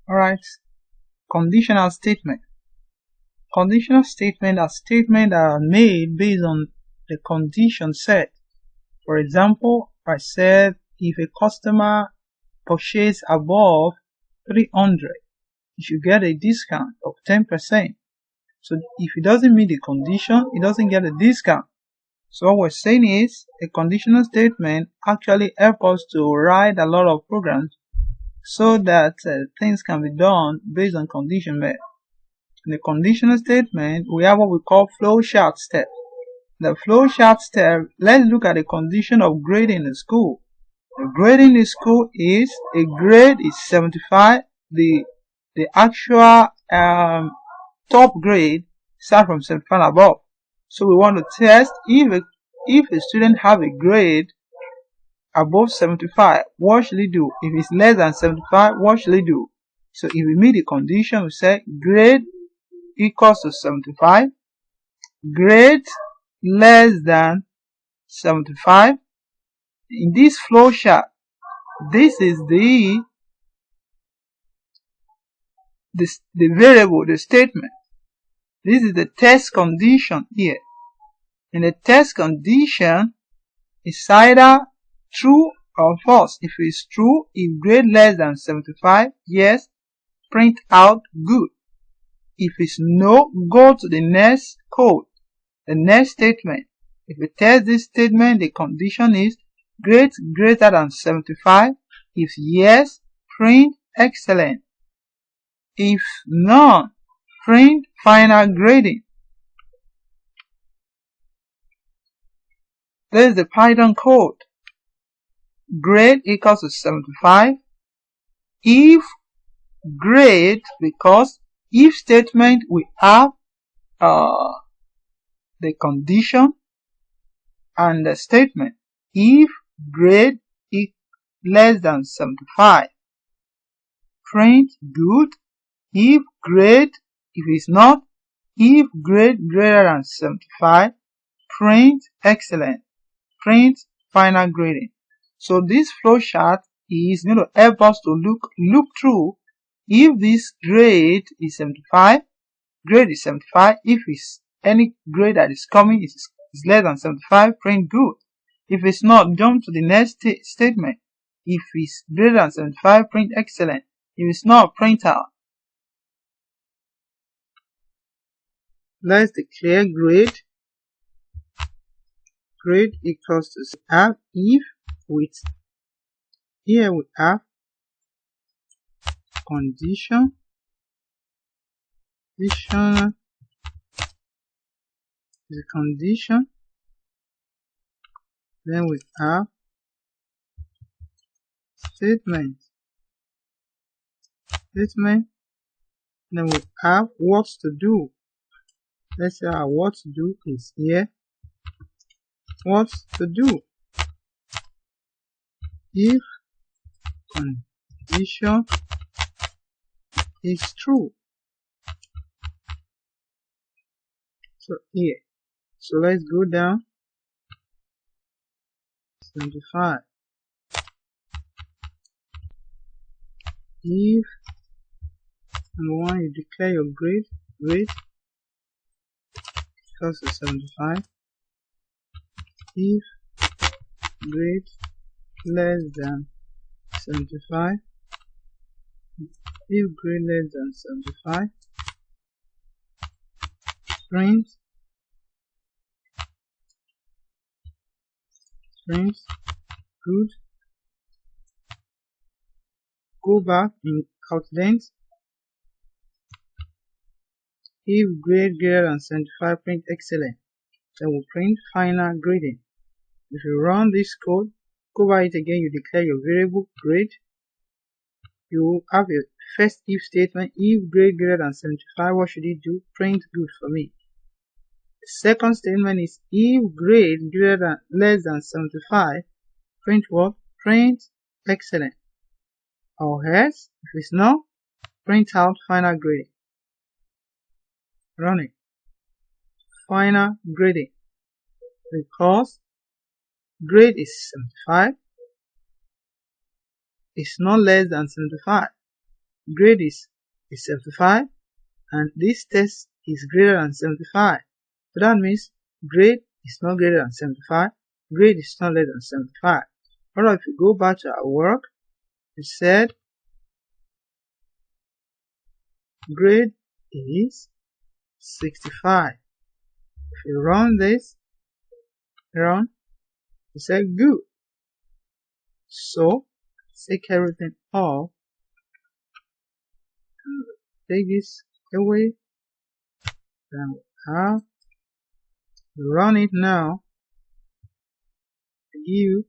Alright, conditional statement. Conditional statement are statements that are made based on the condition set. For example, I said if a customer purchases above 300, you should get a discount of 10%. So if it doesn't meet the condition, it doesn't get a discount. So what we're saying is a conditional statement actually helps us to write a lot of programs so that things can be done based on condition met. In the conditional statement, we have what we call flowchart step. The flowchart step, let's look at the condition of grading in school. The grading in school is a grade is 75. The actual top grade start from 75 above. So we want to test if a student have a grade above 75, what should he do? If it's less than 75, what should he do? So if we meet the condition, we say grade equals to 75, grade less than 75. In this flow chart, this is the variable, the statement. This is the test condition here. In the test condition, it's either true or false. If it's true, if grade less than 75, yes, print out good. If it's no, go to the next code, the next statement. If we test this statement, the condition is grade greater than 75. If yes, print excellent. If none, print final grading. This is the Python code. Grade equals to 75. If grade, because if statement we have the condition and the statement. If grade is less than 75, print good. If grade, if it's not, if grade greater than 75, print excellent. Print final grading. So this flowchart is going to help us to look through if this grade is 75, grade is 75. If it's any grade that is coming is less than 75, print good. If it's not, jump to the next statement. If it's greater than 75, print excellent. If it's not, print out. Let's declare grade. Grade equals to have if with, here we have condition the condition, then we have statement, then we have what to do. Let's say our what to do is here. What to do if condition is true. So here, so let's go down 75. If number one, you declare your grade equals to 75. If grade less than 75, if grade less than 75, print good. Go back in outlines. If grade greater than 75, print excellent. Then we'll print final grading. If you run this code, go by it again, you declare your variable grade. You have a first if statement. If grade greater than 75, what should it do? Print good for me. The second statement is if grade greater than less than 75, print what? Print excellent. Or else, if it's not, print out final grading. Run it. Final grading. Because grade is 75, it's not less than 75. grade is 75 and this test is greater than 75. So that means grade is not greater than 75, grade is not less than 75. Alright, if we go back to our work, we said grade is 65. If you run this, we said good. So take everything off, take this away, then we have run it now. You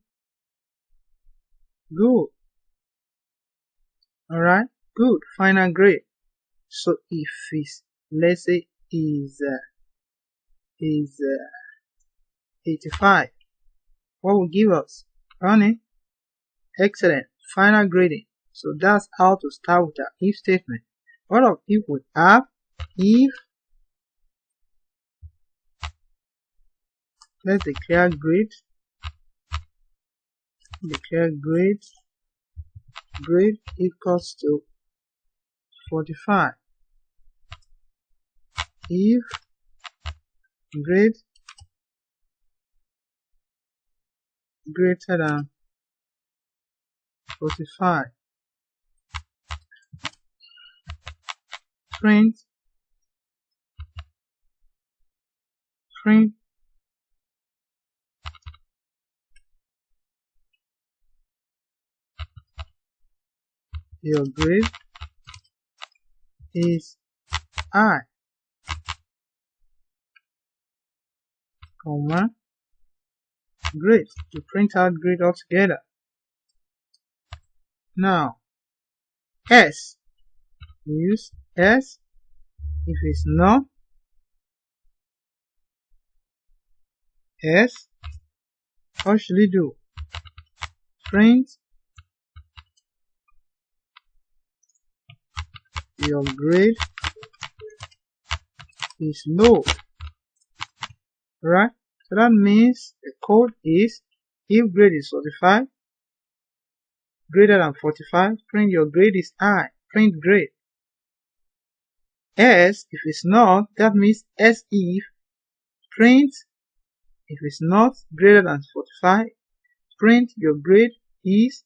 good. Alright, good. Final grade. So if it's, let's say is 85, what will give us? Run it. Excellent. Final grading. So that's how to start with our if statement. What of if we have if, let's declare grade, grade equals to 45. If grade greater than 45, print your grade is I, comma, grade. You print out grade altogether. Now, S, use S. If it's not S, what should we do? Print your grade is low. Right? So that means the code is if grade is 45, greater than 45, print your grade is I. Print grade. S, if it's not, that means S if, print, if it's not greater than 45, print your grade is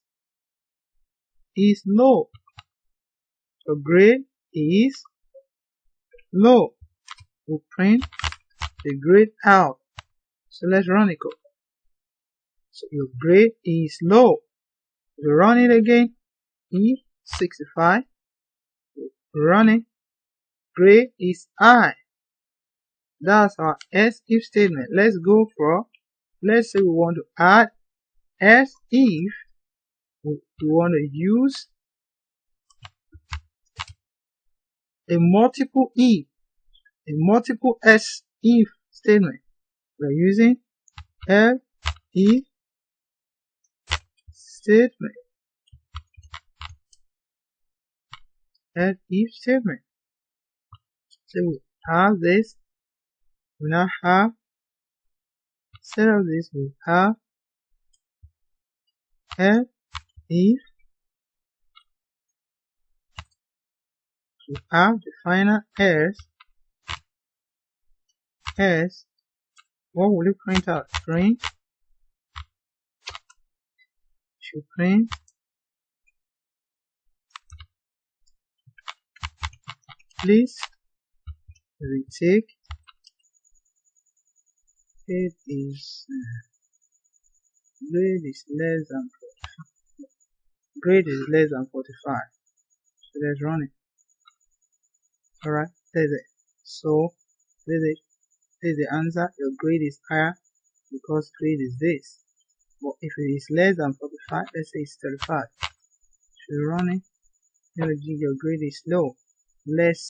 low. So grade is low. We'll print the grade out. So let's run it. So your grade is low. We run it again. E65. Run it. Grade is I. That's our else if statement. Let's go for, let's say we want to add else if. We want to use a multiple if, a multiple else if statement. We're using else if statement. Else if statement. So we have this. We now have, instead of this, we have else if. We have the final else. What will you print out? Print. Should print. Please retake. It is grade is less than 45. Grade is less than 45. So let's run it. Alright, there's it. So there's it. There's the answer. Your grade is higher because grade is this. But if it is less than 45, let's say it's 35. So you run it. Your grade is low. Less